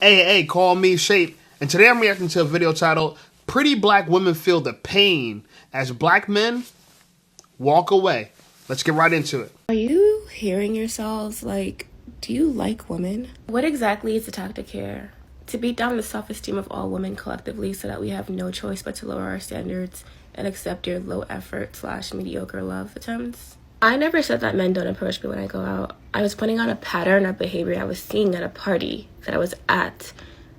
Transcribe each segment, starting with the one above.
Hey, call me Shape. And today I'm reacting to a video titled Pretty Black Women Feel the Pain as Black Men Walk Away. Let's get right into it. Are you hearing yourselves? Like, do you like women? What exactly is the tactic here? To beat down the self-esteem of all women collectively so that we have no choice but to lower our standards and accept your low effort / mediocre love attempts? I never said that men don't approach me when I go out. I was pointing out a pattern of behavior I was seeing at a party that I was at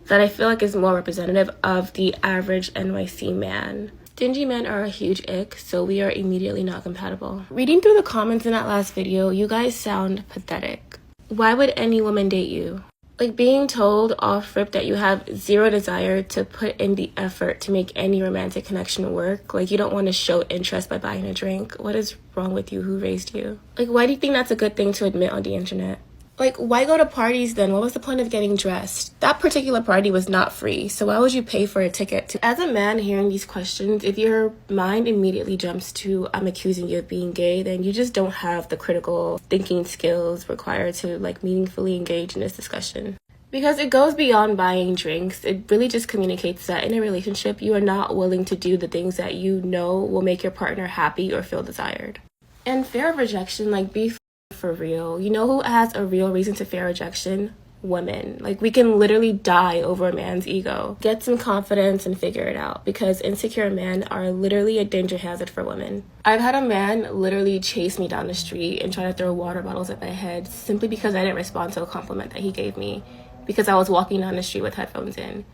that I feel like is more representative of the average NYC man. Stingy men are a huge ick, so we are immediately not compatible. Reading through the comments in that last video, you guys sound pathetic. Why would any woman date you? Like being told off rip that you have zero desire to put in the effort to make any romantic connection work. Like you don't want to show interest by buying a drink. What is wrong with you? Who raised you? Like why do you think that's a good thing to admit on the internet? Like why go to parties then? What was the point of getting dressed? That particular party was not free, so why would you pay for a ticket? As a man hearing these questions, if your mind immediately jumps to I'm accusing you of being gay, then you just don't have the critical thinking skills required to like meaningfully engage in this discussion. Because it goes beyond buying drinks. It really just communicates that in a relationship, you are not willing to do the things that you know will make your partner happy or feel desired. And fear of rejection, like be for real. You know who has a real reason to fear rejection? Women. Like we can literally die over a man's ego. Get some confidence and figure it out, because insecure men are literally a danger hazard for women. I've had a man literally chase me down the street and try to throw water bottles at my head simply because I didn't respond to a compliment that he gave me because I was walking down the street with headphones in.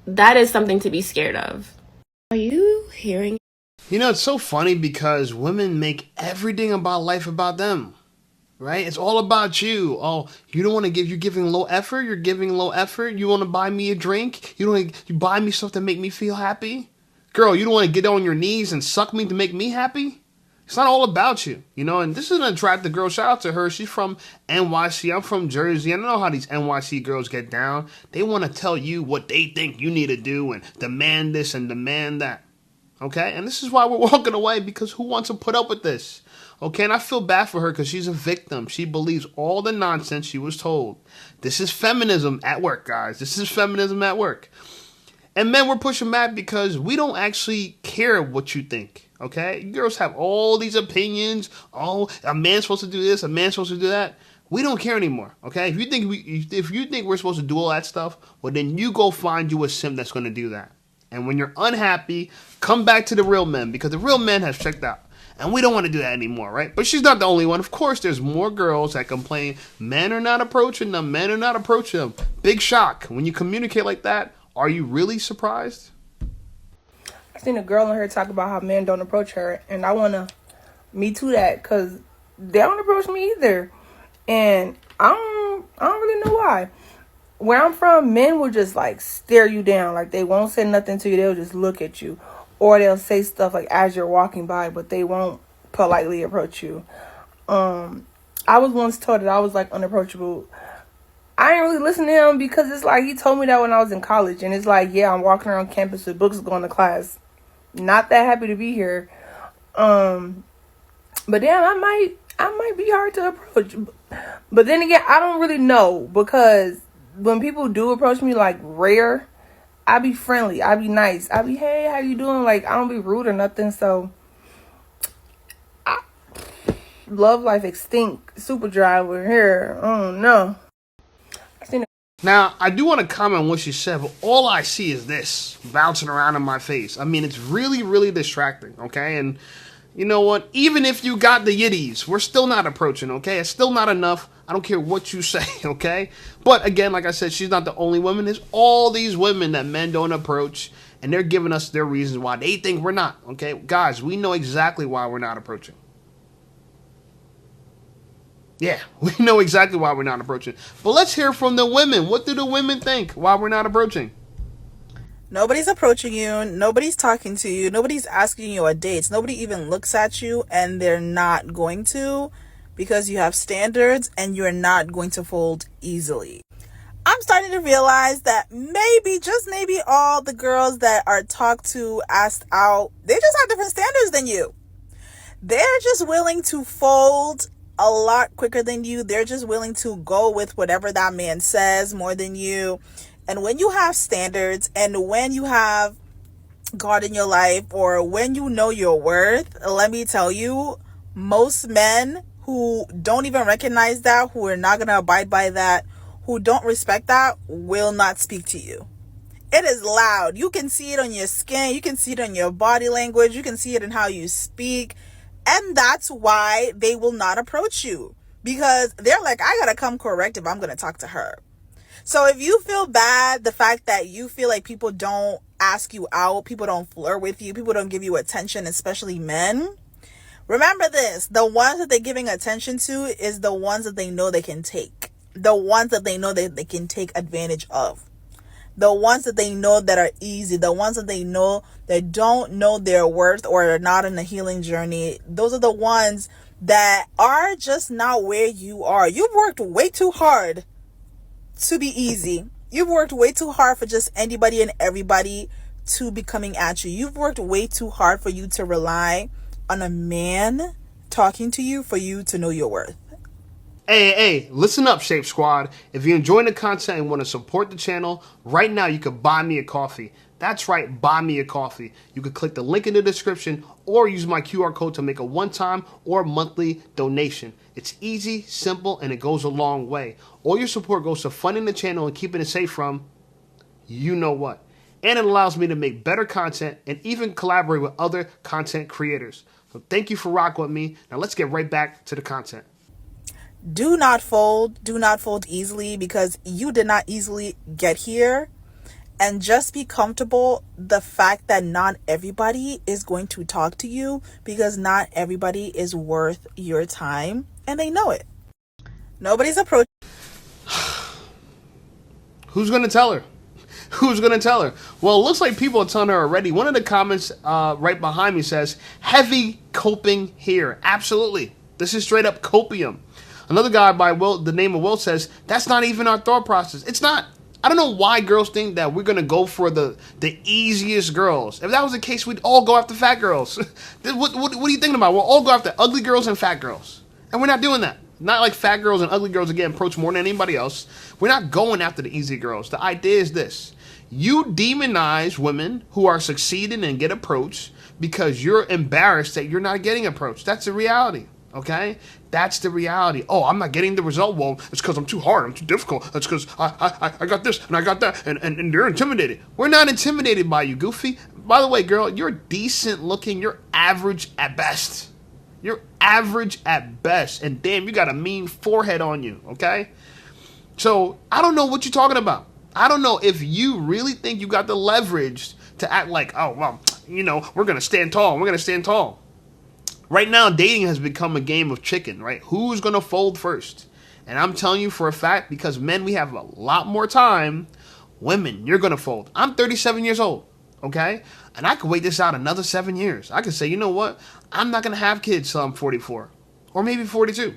That is something to be scared of. Are you hearing? You know, it's so funny because women make everything about life about them. Right? It's all about you. Oh, you don't want to give, you're giving low effort. You're giving low effort. You want to buy me a drink. You buy me stuff to make me feel happy. Girl, you don't want to get on your knees and suck me to make me happy. It's not all about you, you know, and this is an attractive girl. Shout out to her. She's from NYC. I'm from Jersey. I know how these NYC girls get down. They want to tell you what they think you need to do and demand this and demand that. Okay? And this is why we're walking away, because who wants to put up with this? Okay, and I feel bad for her because she's a victim. She believes all the nonsense she was told. This is feminism at work, guys. This is feminism at work. And men, we're pushing back because we don't actually care what you think. Okay? You girls have all these opinions. Oh, a man's supposed to do this, a man's supposed to do that. We don't care anymore. Okay? If you think we're supposed to do all that stuff, well then you go find you a simp that's going to do that. And when you're unhappy, come back to the real men, because the real men have checked out. And we don't want to do that anymore, right? But she's not the only one. Of course, there's more girls that complain men are not approaching them. Men are not approaching them. Big shock. When you communicate like that, are you really surprised? I seen a girl on here talk about how men don't approach her. And I want to me too that, because they don't approach me either. And I don't really know why. Where I'm from, men will just like stare you down. Like they won't say nothing to you. They'll just look at you. Or they'll say stuff like as you're walking by, but they won't politely approach you. I was once told that I was like unapproachable. I didn't really listen to him because it's like he told me that when I was in college. And it's like, yeah, I'm walking around campus with books going to class. Not that happy to be here. But damn, I might be hard to approach. But then again, I don't really know, because when people do approach me, like rare, I be friendly. I be nice. I be, hey, how you doing? Like, I don't be rude or nothing. So, love life extinct. Super driver here. Oh, no. Now, I do want to comment on what she said, but all I see is this bouncing around in my face. I mean, it's really, really distracting, okay? And you know what? Even if you got the yitties, we're still not approaching, okay? It's still not enough. I don't care what you say, okay? But again, like I said, she's not the only woman. There's all these women that men don't approach, and they're giving us their reasons why they think we're not, okay? Guys, we know exactly why we're not approaching. Yeah, we know exactly why we're not approaching. But let's hear from the women. What do the women think why we're not approaching? Nobody's approaching you. Nobody's talking to you. Nobody's asking you a date. Nobody even looks at you, and they're not going to, because you have standards and you're not going to fold easily. I'm starting to realize that maybe, just maybe, all the girls that are talked to, asked out, they just have different standards than you. They're just willing to fold a lot quicker than you. They're just willing to go with whatever that man says more than you. And when you have standards, and when you have God in your life, or when you know your worth, let me tell you, most men who don't even recognize that, who are not going to abide by that, who don't respect that, will not speak to you. It is loud. You can see it on your skin. You can see it on your body language. You can see it in how you speak. And that's why they will not approach you, because they're like, I got to come correct if I'm going to talk to her. So if you feel bad, the fact that you feel like people don't ask you out, people don't flirt with you, people don't give you attention, especially men, remember this: the ones that they're giving attention to is the ones that they know they can take, the ones that they know that they can take advantage of, the ones that they know that are easy, the ones that they know that don't know their worth or are not in a healing journey. Those are the ones that are just not where you are. You've worked way too hard to be easy. You've worked way too hard for just anybody and everybody to be coming at you. You've worked way too hard for you to rely on a man talking to you for you to know your worth. Hey, listen up, Shape Squad. If you're enjoying the content and want to support the channel, right now you could buy me a coffee. That's right, buy me a coffee. You could click the link in the description or use my QR code to make a one-time or monthly donation. It's easy, simple, and it goes a long way. All your support goes to funding the channel and keeping it safe from you know what. And it allows me to make better content and even collaborate with other content creators. So thank you for rocking with me. Now let's get right back to the content. Do not fold. Do not fold easily, because you did not easily get here. And just be comfortable the fact that not everybody is going to talk to you, because not everybody is worth your time, and they know it. Nobody's approaching. Who's going to tell her? Who's going to tell her? Well, it looks like people are telling her already. One of the comments right behind me says, heavy coping here. Absolutely. This is straight up copium. Another guy by Will, the name of Will, says, that's not even our thought process. It's not. I don't know why girls think that we're going to go for the easiest girls. If that was the case, we'd all go after fat girls. What are you thinking about? We'll all go after ugly girls and fat girls. And we're not doing that. Not like fat girls and ugly girls are getting approached more than anybody else. We're not going after the easy girls. The idea is this. You demonize women who are succeeding and get approached because you're embarrassed that you're not getting approached. That's the reality. Okay? That's the reality. Oh, I'm not getting the result. Well, it's because I'm too hard. I'm too difficult. That's because I got this and I got that. And they're intimidated. We're not intimidated by you, Goofy. By the way, girl, you're decent looking. You're average at best. You're average at best. And damn, you got a mean forehead on you. Okay? So I don't know what you're talking about. I don't know if you really think you got the leverage to act like, oh, well, you know, we're going to stand tall. We're going to stand tall. Right now, dating has become a game of chicken, right? Who's going to fold first? And I'm telling you for a fact, because men, we have a lot more time. Women, you're going to fold. I'm 37 years old, okay? And I could wait this out another 7 years. I could say, you know what? I'm not going to have kids till I'm 44 or maybe 42.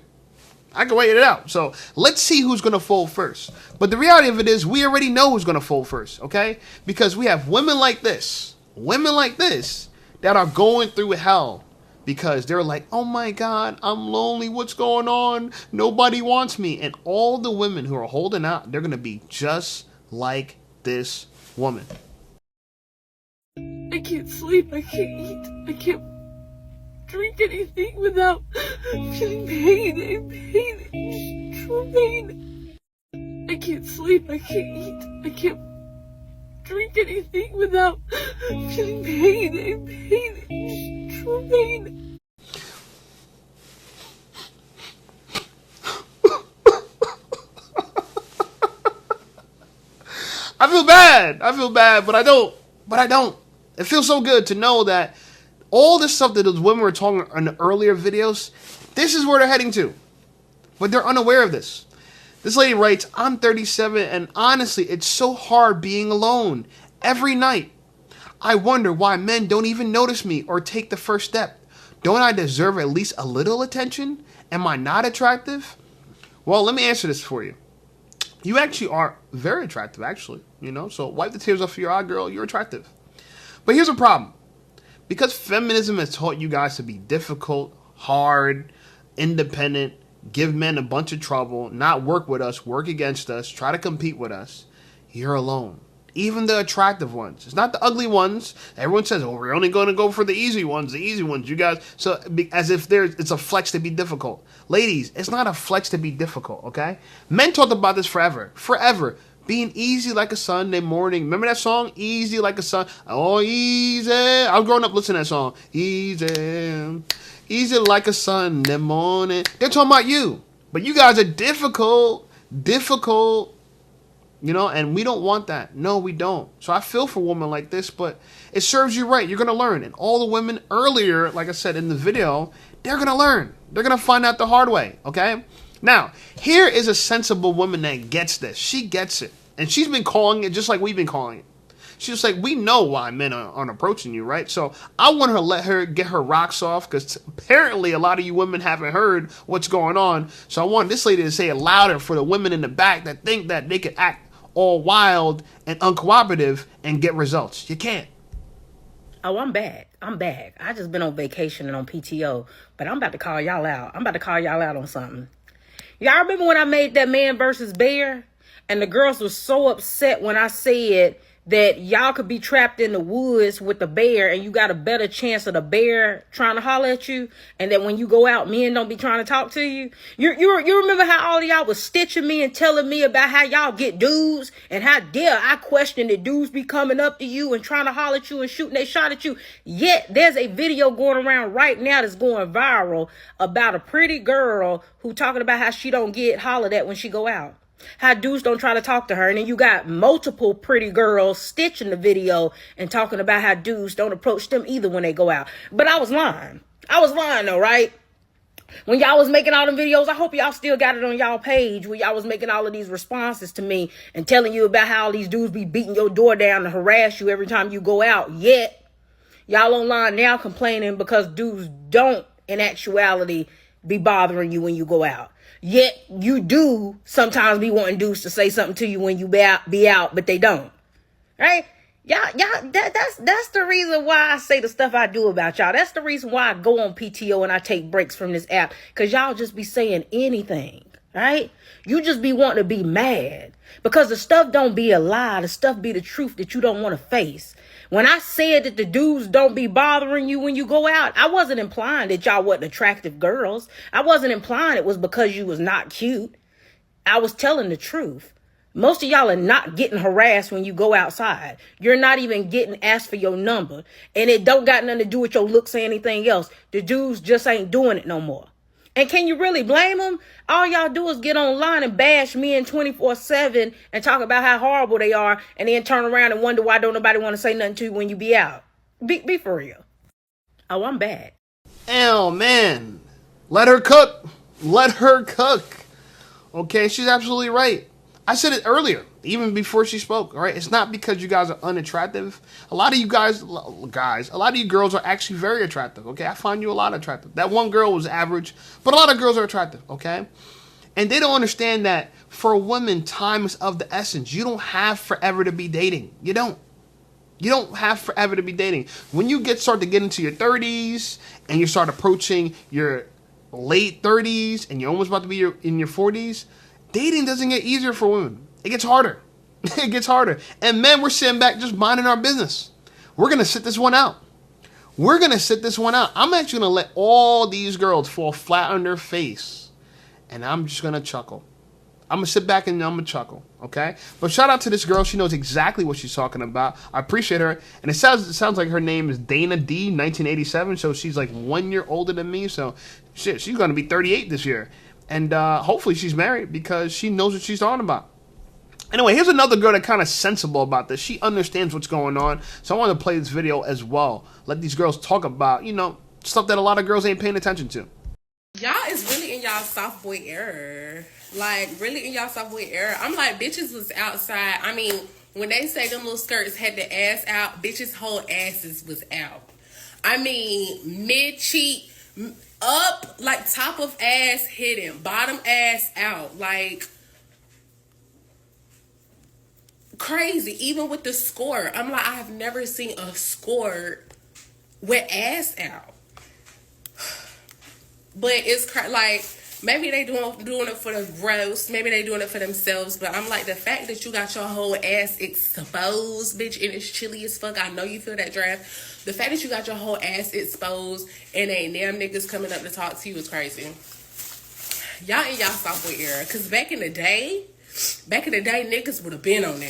I can wait it out. So let's see who's going to fold first. But the reality of it is we already know who's going to fold first, okay? Because we have women like this that are going through hell. Because they're like, oh my God, I'm lonely. What's going on? Nobody wants me. And all the women who are holding out, they're going to be just like this woman. I can't sleep. I can't eat. I can't drink anything without feeling pain and pain. True pain. I can't sleep. I can't eat. I can't drink anything without feeling pain and pain. True pain. I feel bad, but I don't. It feels so good to know that all this stuff that those women were talking in the earlier videos, this is where they're heading to. But they're unaware of this. This lady writes, I'm 37 and honestly, it's so hard being alone every night. I wonder why men don't even notice me or take the first step. Don't I deserve at least a little attention? Am I not attractive? Well, let me answer this for you. You actually are very attractive, actually. You know, so wipe the tears off your eye, girl. You're attractive. But here's a problem. Because feminism has taught you guys to be difficult, hard, independent, give men a bunch of trouble, not work with us, work against us, try to compete with us, you're alone. Even the attractive ones. It's not the ugly ones. Everyone says, "Oh, we're only going to go for the easy ones. The easy ones, you guys." So as if it's a flex to be difficult. Ladies, it's not a flex to be difficult. Okay. Men talked about this forever. Being easy like a Sunday morning. Remember that song? Easy like a sun. Oh, easy. I was growing up listening to that song. Easy. Easy like a Sunday morning. They're talking about you. But you guys are difficult. And we don't want that. No, we don't. So I feel for women like this, but it serves you right. You're going to learn. And all the women earlier, like I said in the video, they're going to learn. They're going to find out the hard way, okay? Now, here is a sensible woman that gets this. She gets it. And she's been calling it just like we've been calling it. She's like, we know why men aren't approaching you, right? So I want her to let her get her rocks off because apparently a lot of you women haven't heard what's going on. So I want this lady to say it louder for the women in the back that think that they could act all wild and uncooperative and get results. You can't. Oh, I'm back. I just been on vacation and on PTO, but I'm about to call y'all out. On something. Y'all remember when I made that man versus bear? And the girls were so upset when I said that y'all could be trapped in the woods with the bear and you got a better chance of the bear trying to holler at you, and that when you go out, men don't be trying to talk to you. You remember how all of y'all was stitching me and telling me about how y'all get dudes, and how dare I question that dudes be coming up to you and trying to holler at you and shooting they shot at you. Yet there's a video going around right now that's going viral about a pretty girl who talking about how she don't get hollered at when she go out. How dudes don't try to talk to her. And then you got multiple pretty girls stitching the video and talking about how dudes don't approach them either when they go out. But I was lying though, right? When y'all was making all the videos, I hope y'all still got it on y'all page where y'all was making all of these responses to me and telling you about how all these dudes be beating your door down to harass you every time you go out. Yet y'all online now complaining because dudes don't in actuality be bothering you when you go out. Yet you do sometimes be wanting dudes to say something to you when you be out, but they don't. Right? Y'all, that's the reason why I say the stuff I do about y'all. That's the reason why I go on PTO and I take breaks from this app. Because y'all just be saying anything. Right? You just be wanting to be mad. Because the stuff don't be a lie. The stuff be the truth that you don't want to face. When I said that the dudes don't be bothering you when you go out, I wasn't implying that y'all wasn't attractive girls. I wasn't implying it was because you was not cute. I was telling the truth. Most of y'all are not getting harassed when you go outside. You're not even getting asked for your number. And it don't got nothing to do with your looks or anything else. The dudes just ain't doing it no more. And can you really blame them? All y'all do is get online and bash men 24/7 and talk about how horrible they are, and then turn around and wonder why don't nobody want to say nothing to you when you be out. Be for real. Oh, I'm bad. Oh, man. Let her cook. Okay, she's absolutely right. I said it earlier, even before she spoke, all right? It's not because you guys are unattractive. A lot of you girls are actually very attractive, okay? I find you a lot attractive. That one girl was average, but a lot of girls are attractive, okay? And they don't understand that for women, time is of the essence. You don't have forever to be dating. You don't. You don't have forever to be dating. When you start to get into your 30s and you start approaching your late 30s and you're almost about to be in your 40s, dating doesn't get easier for women. It gets harder. It gets harder. And men, we're sitting back just minding our business. We're going to sit this one out. I'm actually going to let all these girls fall flat on their face. And I'm just going to chuckle. I'm going to sit back and I'm going to chuckle. Okay? But shout out to this girl. She knows exactly what she's talking about. I appreciate her. And it sounds like her name is Dana D, 1987. So she's like 1 year older than me. So shit, she's going to be 38 this year. And hopefully she's married because she knows what she's talking about. Anyway, here's another girl that's kind of sensible about this. She understands what's going on. So I want to play this video as well. Let these girls talk about, stuff that a lot of girls ain't paying attention to. Y'all is really in y'all soft boy era. Like, really in y'all soft boy era. I'm like, bitches was outside. I mean, when they say them little skirts had the ass out, bitches' whole asses was out. I mean, mid-cheek up, like top of ass hidden, bottom ass out. Like, crazy. Even with the skirt. I'm like, I have never seen a skirt with ass out. But it's like, Maybe they doing it for the gross. Maybe they doing it for themselves. But I'm like, the fact that you got your whole ass exposed, bitch, and it's chilly as fuck. I know you feel that draft. The fact that you got your whole ass exposed and ain't damn niggas coming up to talk to you is crazy. Y'all in y'all sophomore era. Because back in the day, niggas would have been on that.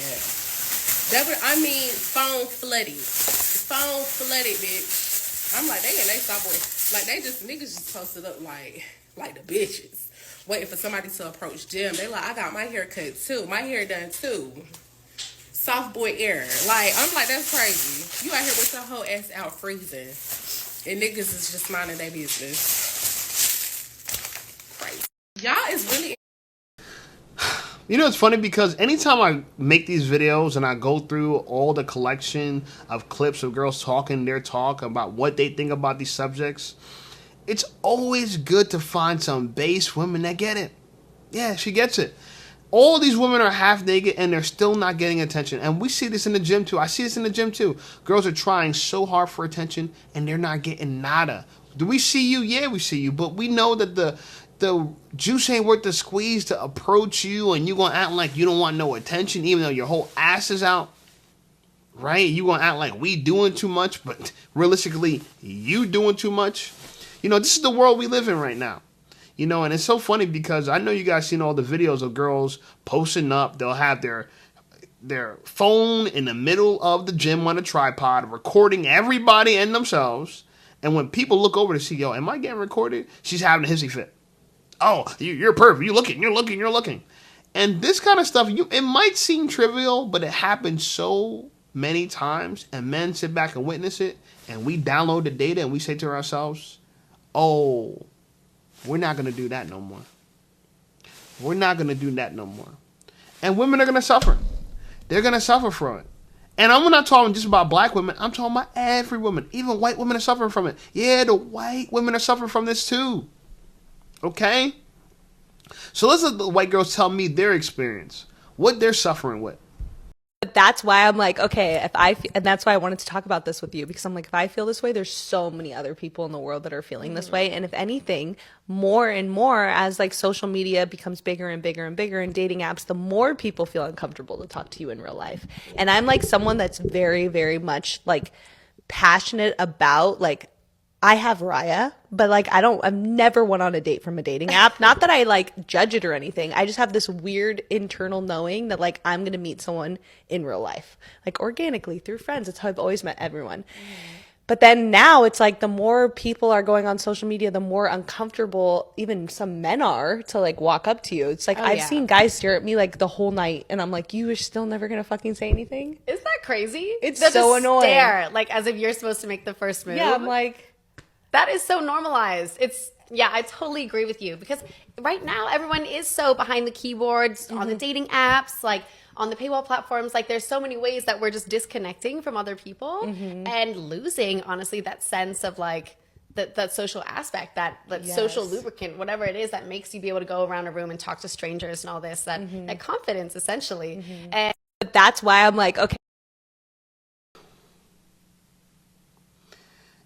Phone flooded. Phone flooded, bitch. I'm like, they in they sophomore. Like, niggas just posted up like the bitches. Waiting for somebody to approach them. They like, I got my hair cut too. My hair done too. Soft boy era. Like, I'm like, that's crazy. You out here with your whole ass out freezing. And niggas is just minding their business. Crazy. Y'all is really... You know, it's funny because anytime I make these videos and I go through all the collection of clips of girls talking their talk about what they think about these subjects, it's always good to find some base women that get it. Yeah, she gets it. All these women are half naked and they're still not getting attention. And we see this in the gym too. I see this in the gym too. Girls are trying so hard for attention and they're not getting nada. Do we see you? Yeah, we see you. But we know that the juice ain't worth the squeeze to approach you and you gonna act like you don't want no attention even though your whole ass is out, right? You gonna act like we doing too much, but realistically you doing too much. You know, this is the world we live in right now. You know, and it's so funny because I know you guys seen all the videos of girls posting up. They'll have their phone in the middle of the gym on a tripod recording everybody and themselves, and when people look over to see, yo, am I getting recorded? She's having a hissy fit. Oh, you're perfect. You're looking. And this kind of stuff, it might seem trivial, but it happens so many times, and men sit back and witness it, and we download the data, and we say to ourselves, oh, we're not going to do that no more. We're not going to do that no more. And women are going to suffer. They're going to suffer from it. And I'm not talking just about black women. I'm talking about every woman. Even white women are suffering from it. Yeah, the white women are suffering from this too. Okay? So let's let the white girls tell me their experience, what they're suffering with. But that's why I'm like, okay, and that's why I wanted to talk about this with you, because I'm like, if I feel this way, there's so many other people in the world that are feeling this way. And if anything, more and more as like social media becomes bigger and bigger and bigger and dating apps, the more people feel uncomfortable to talk to you in real life. And I'm like someone that's very, very much like passionate about like, I have Raya, but like I've never went on a date from a dating app. Not that I like judge it or anything. I just have this weird internal knowing that like I'm gonna meet someone in real life, like organically through friends. It's how I've always met everyone. But then now it's like the more people are going on social media, the more uncomfortable even some men are to like walk up to you. It's like I've seen guys stare at me like the whole night, and I'm like, you are still never gonna fucking say anything? Isn't that crazy? It's They'll so just annoying. Stare, like as if you're supposed to make the first move. Yeah, I'm like, that is so normalized. I totally agree with you, because right now everyone is so behind the keyboards on the dating apps, like on the paywall platforms. Like there's so many ways that we're just disconnecting from other people and losing, honestly, that sense of like that social aspect, that social lubricant, whatever it is that makes you be able to go around a room and talk to strangers and all this, that confidence essentially. And but that's why I'm like, okay.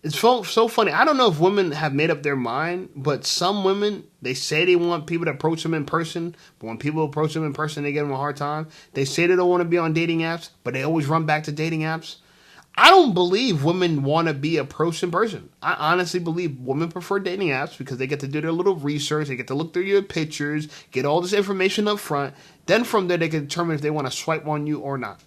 It's so funny. I don't know if women have made up their mind, but some women, they say they want people to approach them in person, but when people approach them in person, they give them a hard time. They say they don't want to be on dating apps, but they always run back to dating apps. I don't believe women want to be approached in person. I honestly believe women prefer dating apps because they get to do their little research, they get to look through your pictures, get all this information up front. Then from there, they can determine if they want to swipe on you or not.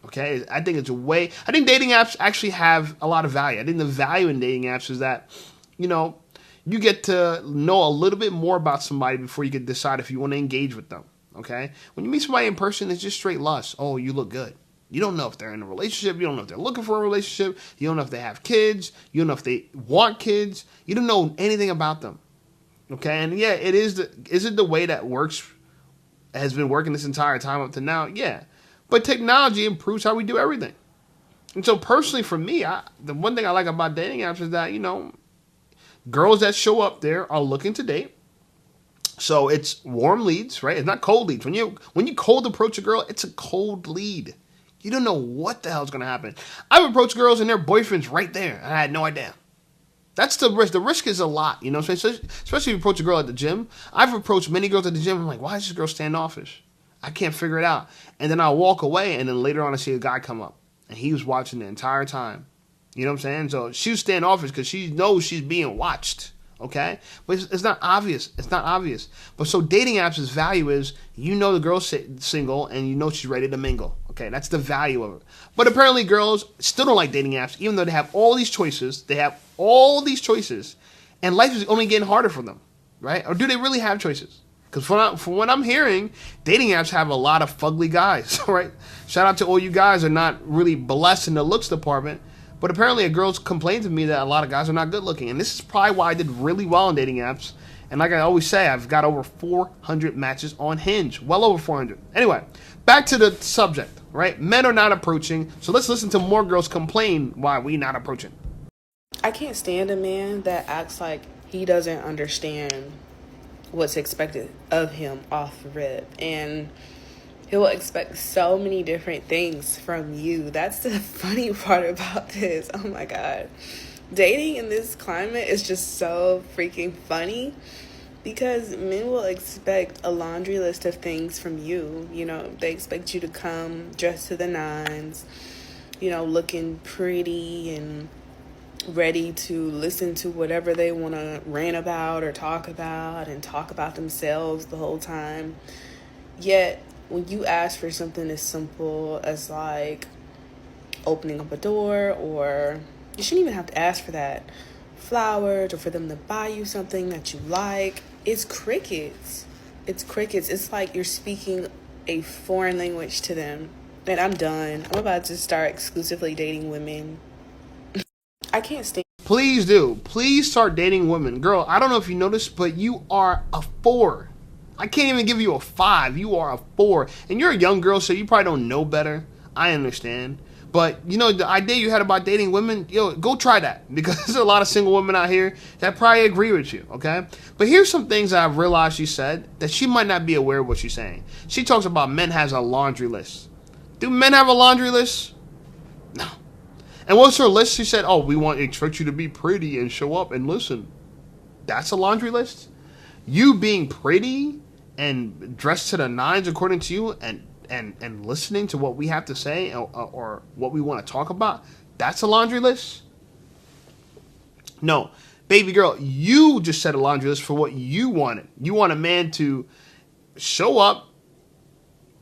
Okay, I think dating apps actually have a lot of value. I think the value in dating apps is that, you know, you get to know a little bit more about somebody before you can decide if you want to engage with them. Okay, when you meet somebody in person, it's just straight lust. Oh, you look good. You don't know if they're in a relationship. You don't know if they're looking for a relationship. You don't know if they have kids. You don't know if they want kids. You don't know anything about them. Okay, and yeah, is it the way that has been working this entire time up to now? Yeah. But technology improves how we do everything. And so personally for me, the one thing I like about dating apps is that, you know, girls that show up there are looking to date. So it's warm leads, right? It's not cold leads. When you cold approach a girl, it's a cold lead. You don't know what the hell's going to happen. I've approached girls and their boyfriend's right there. And I had no idea. That's the risk. The risk is a lot, you know what I'm saying? Especially if you approach a girl at the gym. I've approached many girls at the gym. I'm like, why is this girl standoffish? I can't figure it out. And then I'll walk away, and then later on I see a guy come up, and he was watching the entire time. You know what I'm saying? So she was standoffish because she knows she's being watched. Okay? But it's not obvious. It's not obvious. But so dating apps' value is, you know the girl's single, and you know she's ready to mingle. Okay? That's the value of it. But apparently girls still don't like dating apps, even though they have all these choices. They have all these choices, and life is only getting harder for them. Right? Or do they really have choices? Because from what I'm hearing, dating apps have a lot of fugly guys, right? Shout out to all you guys who are not really blessed in the looks department. But apparently a girl's complained to me that a lot of guys are not good looking. And this is probably why I did really well on dating apps. And like I always say, I've got over 400 matches on Hinge. Well over 400. Anyway, back to the subject, right? Men are not approaching. So let's listen to more girls complain why we not approaching. I can't stand a man that acts like he doesn't understand what's expected of him off the rip. And he will expect so many different things from you. That's the funny part about this. Oh my God. Dating in this climate is just so freaking funny because men will expect a laundry list of things from you. You know, they expect you to come dressed to the nines, you know, looking pretty and ready to listen to whatever they want to rant about or talk about and talk about themselves the whole time. Yet, when you ask for something as simple as like opening up a door, or you shouldn't even have to ask for that, flowers, or for them to buy you something that you like, it's crickets. It's crickets. It's like you're speaking a foreign language to them. And I'm done. I'm about to start exclusively dating women. I can't stand. Please do. Please start dating women. Girl, I don't know if you noticed, but you are a 4. I can't even give you a 5. You are a 4. And you're a young girl, so you probably don't know better. I understand. But, you know, the idea you had about dating women, go try that. Because there's a lot of single women out here that probably agree with you, okay? But here's some things that I've realized she said that she might not be aware of what she's saying. She talks about men has a laundry list. Do men have a laundry list? No. And what's her list? She said, we expect you to be pretty and show up and listen. That's a laundry list? You being pretty and dressed to the nines according to you and listening to what we have to say or what we want to talk about, that's a laundry list? No. Baby girl, you just set a laundry list for what you wanted. You want a man to show up,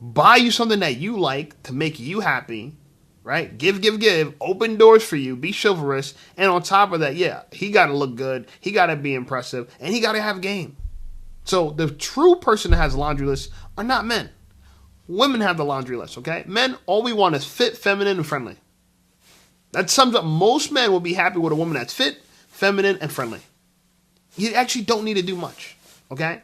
buy you something that you like to make you happy, right? Give, open doors for you, be chivalrous, and on top of that, he got to look good, he got to be impressive, and he got to have game. So the true person that has a laundry list are not men. Women have the laundry list, okay? Men, all we want is fit, feminine, and friendly. That sums up, most men will be happy with a woman that's fit, feminine, and friendly. You actually don't need to do much, okay?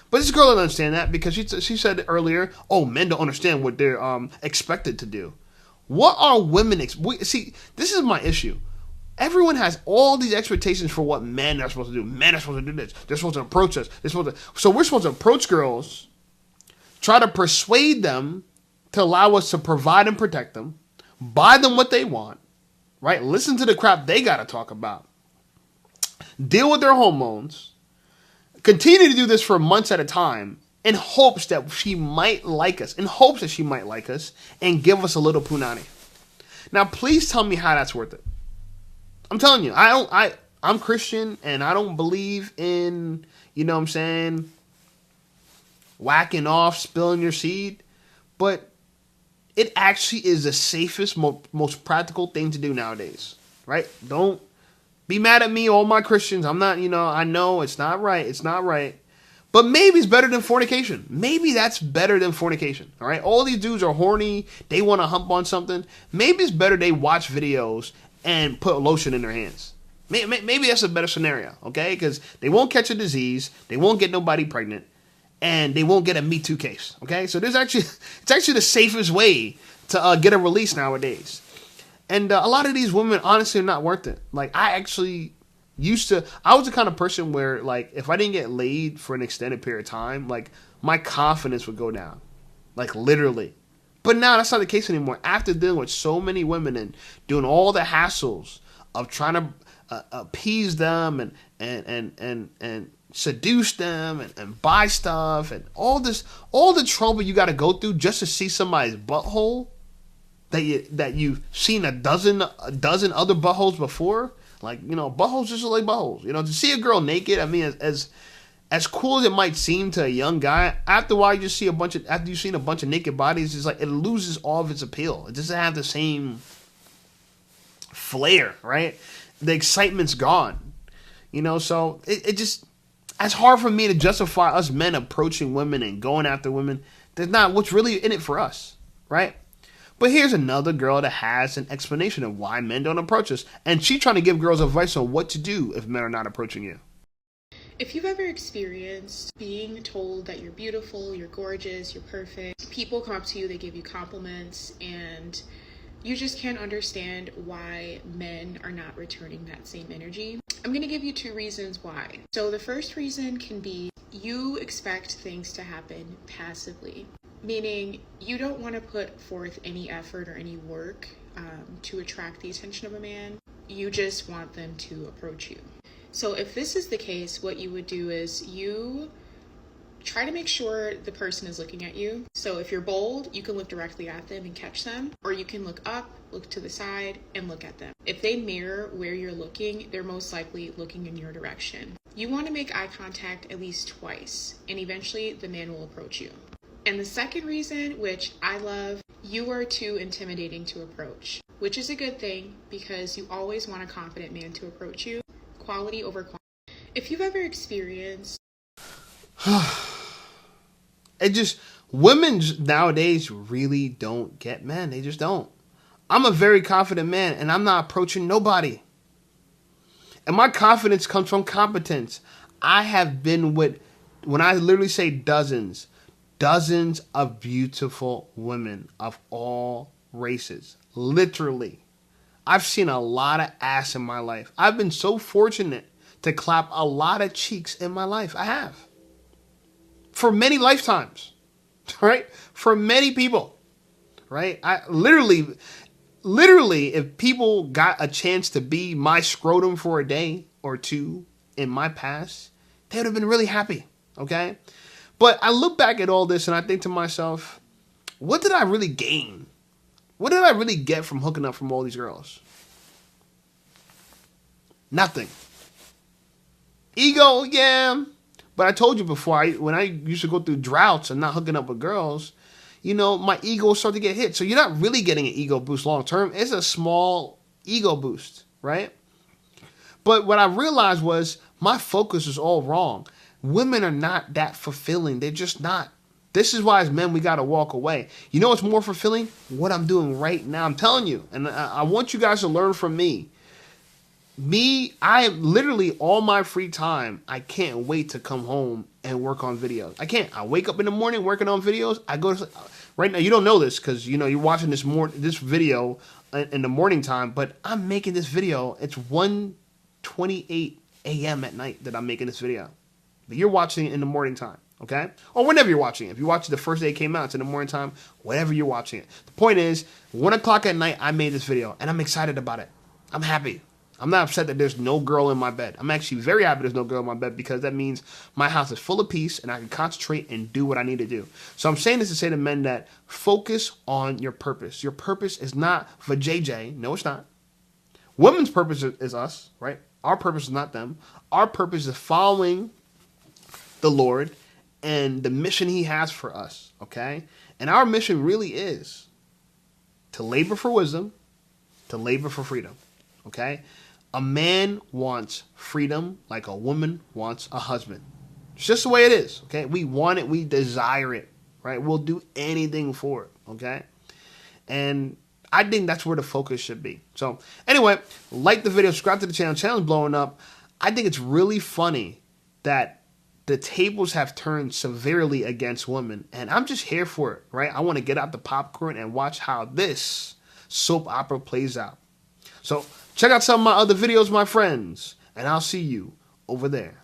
But this girl doesn't understand that because she said earlier, men don't understand what they're expected to do. What are women see, this is my issue. Everyone has all these expectations for what men are supposed to do. Men are supposed to do this. They're supposed to approach us. So we're supposed to approach girls, try to persuade them to allow us to provide and protect them, buy them what they want, right? Listen to the crap they got to talk about, deal with their hormones, continue to do this for months at a time in hopes that she might like us, and give us a little punani. Now, please tell me how that's worth it. I'm telling you, I'm Christian and I don't believe in, whacking off, spilling your seed, but it actually is the safest, most practical thing to do nowadays, right? Don't be mad at me, all my Christians. I'm not, I know it's not right. But maybe it's better than fornication. Maybe that's better than fornication, all right? All these dudes are horny. They want to hump on something. Maybe it's better they watch videos and put lotion in their hands. Maybe that's a better scenario, okay? Because they won't catch a disease, they won't get nobody pregnant, and they won't get a Me Too case, okay? So it's actually the safest way to get a release nowadays. And a lot of these women, honestly, are not worth it. Like, I was the kind of person where, like, if I didn't get laid for an extended period of time, like, my confidence would go down. Like, literally. But now that's not the case anymore. After dealing with so many women and doing all the hassles of trying to appease them and seduce them and buy stuff and all the trouble you got to go through just to see somebody's butthole that you've seen a dozen other buttholes before. Like, you know, buttholes just like buttholes. You know, to see a girl naked, I mean, as cool as it might seem to a young guy, after a while after you've seen a bunch of naked bodies, it's like it loses all of its appeal. It doesn't have the same flair, right? The excitement's gone. You know, so it just, it's hard for me to justify us men approaching women and going after women. There's not what's really in it for us, right? But here's another girl that has an explanation of why men don't approach us. And she's trying to give girls advice on what to do if men are not approaching you. If you've ever experienced being told that you're beautiful, you're gorgeous, you're perfect, people come up to you, they give you compliments, and you just can't understand why men are not returning that same energy, I'm going to give you 2 reasons why. So the first reason can be you expect things to happen passively, meaning you don't want to put forth any effort or any work to attract the attention of a man. You just want them to approach you. So if this is the case, what you would do is you try to make sure the person is looking at you. So if you're bold, you can look directly at them and catch them, or you can look up, look to the side, and look at them. If they mirror where you're looking, they're most likely looking in your direction. You want to make eye contact at least twice, and eventually the man will approach you. And the second reason, which I love, you are too intimidating to approach, which is a good thing because you always want a confident man to approach you. Quality over quantity. If you've ever experienced Women nowadays really don't get men. They just don't. I'm a very confident man, and I'm not approaching nobody. And my confidence comes from competence. I have been with, when I literally say dozens of beautiful women of all races. Literally. I've seen a lot of ass in my life. I've been so fortunate to clap a lot of cheeks in my life. I have. For many lifetimes. Right? For many people. Right? I literally, if people got a chance to be my scrotum for a day or two in my past, they would have been really happy. Okay? But I look back at all this and I think to myself, what did I really gain? What did I really get from hooking up from all these girls? Nothing. Ego, yeah. But I told you before, when I used to go through droughts and not hooking up with girls, you know, my ego started to get hit. So you're not really getting an ego boost long term. It's a small ego boost, right? But what I realized was my focus is all wrong. Women are not that fulfilling. They're just not. This is why as men, we got to walk away. You know what's more fulfilling? What I'm doing right now. I'm telling you. And I want you guys to learn from me. I am literally all my free time. I can't wait to come home and work on videos. I can't. I wake up in the morning working on videos. I go to right now. You don't know this because you know you're watching this video in the morning time. But I'm making this video. It's 1:28 a.m. at night that I'm making this video. But you're watching it in the morning time, okay? Or whenever you're watching it. If you watch it the first day it came out, it's in the morning time. Whatever you're watching it. The point is, 1 o'clock at night, I made this video, and I'm excited about it. I'm happy. I'm not upset that there's no girl in my bed. I'm actually very happy there's no girl in my bed because that means my house is full of peace and I can concentrate and do what I need to do. So I'm saying this to say to men that focus on your purpose. Your purpose is not for JJ. No, it's not. Women's purpose is us, right? Our purpose is not them. Our purpose is following the Lord and the mission he has for us, okay? And our mission really is to labor for wisdom, to labor for freedom, okay? A man wants freedom like a woman wants a husband. It's just the way it is, okay? We want it, we desire it, right? We'll do anything for it, okay? And I think that's where the focus should be. So anyway, like the video, subscribe to the channel. Channel's blowing up. I think it's really funny that the tables have turned severely against women, and I'm just here for it, right? I want to get out the popcorn and watch how this soap opera plays out. So check out some of my other videos, my friends, and I'll see you over there.